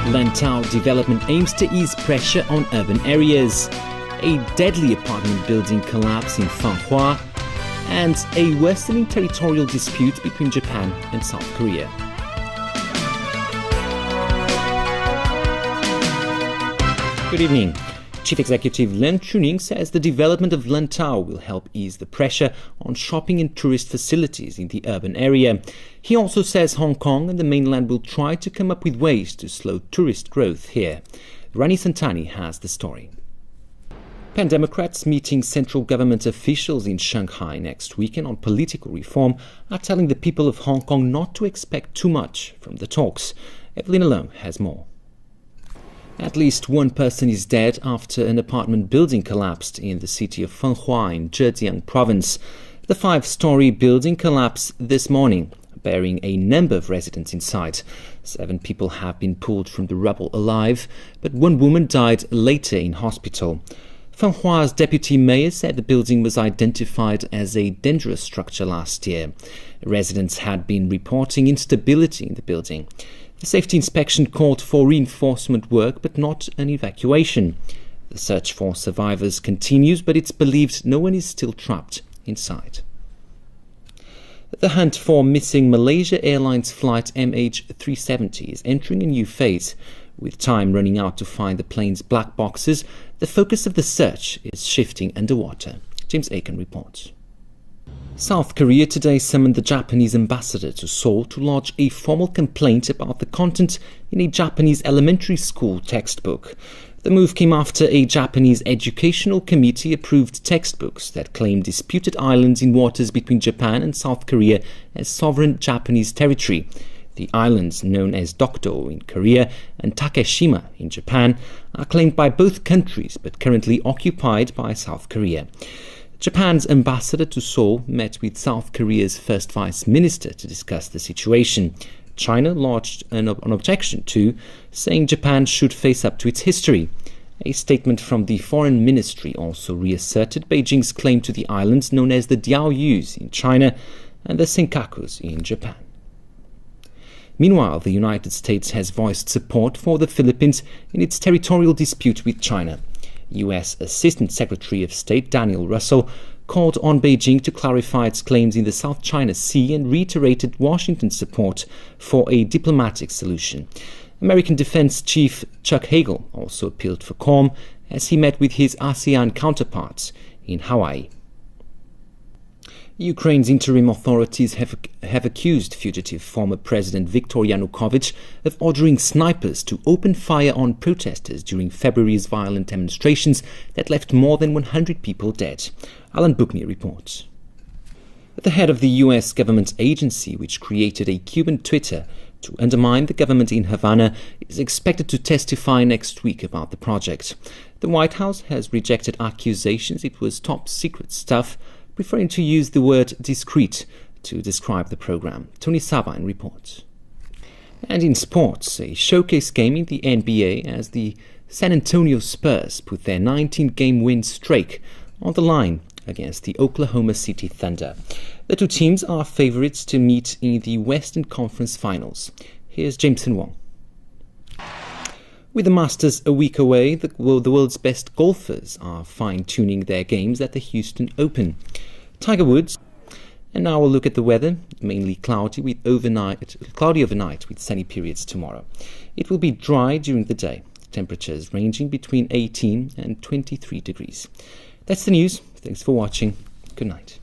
Lantau development aims to ease pressure on urban areas. A deadly apartment building collapse in Fanhua. And a worsening territorial dispute between Japan and South Korea. Good evening. Chief Executive Len Chuning says the development of Lantau will help ease the pressure on shopping and tourist facilities in the urban area. He also says Hong Kong and the mainland will try to come up with ways to slow tourist growth here. Rani Santani has the story. Pan Democrats meeting central government officials in Shanghai next weekend on political reform are telling the people of Hong Kong not to expect too much from the talks. Evelyn Alone has more. At least one person is dead after an apartment building collapsed in the city of Fanhua in Zhejiang province. The 5-story building collapsed this morning, burying a number of residents inside. 7 people have been pulled from the rubble alive, but one woman died later in hospital. Fanhua's deputy mayor said the building was identified as a dangerous structure last year. Residents had been reporting instability in the building. The safety inspection called for reinforcement work but not an evacuation. The search for survivors continues, but it's believed no one is still trapped inside. The hunt for missing Malaysia Airlines flight MH370 is entering a new phase. With time running out to find the plane's black boxes, the focus of the search is shifting underwater. James Aiken reports. South Korea today summoned the Japanese ambassador to Seoul to lodge a formal complaint about the content in a Japanese elementary school textbook. The move came after a Japanese educational committee approved textbooks that claim disputed islands in waters between Japan and South Korea as sovereign Japanese territory. The islands, known as Dokdo in Korea and Takeshima in Japan, are claimed by both countries but currently occupied by South Korea. Japan's ambassador to Seoul met with South Korea's first vice minister to discuss the situation. China lodged an objection too, saying Japan should face up to its history. A statement from the foreign ministry also reasserted Beijing's claim to the islands known as the Diaoyus in China and the Senkakus in Japan. Meanwhile, the United States has voiced support for the Philippines in its territorial dispute with China. U.S. Assistant Secretary of State Daniel Russell called on Beijing to clarify its claims in the South China Sea and reiterated Washington's support for a diplomatic solution. American Defense Chief Chuck Hagel also appealed for calm as he met with his ASEAN counterparts in Hawaii. Ukraine's interim authorities have accused fugitive former President Viktor Yanukovych of ordering snipers to open fire on protesters during February's violent demonstrations that left more than 100 people dead. Alan Buckney reports. The head of the US government agency, which created a Cuban Twitter to undermine the government in Havana, is expected to testify next week about the project. The White House has rejected accusations it was top-secret stuff, preferring to use the word discreet to describe the program. Tony Sabine reports. And in sports, a showcase game in the NBA as the San Antonio Spurs put their 19-game win streak on the line against the Oklahoma City Thunder. The two teams are favourites to meet in the Western Conference Finals. Here's Jameson Wong. With the Masters a week away, the world's best golfers are fine-tuning their games at the Houston Open. Tiger Woods. And now we'll look at the weather, mainly cloudy overnight with sunny periods tomorrow. It will be dry during the day, temperatures ranging between 18 and 23 degrees. That's the news. Thanks for watching. Good night.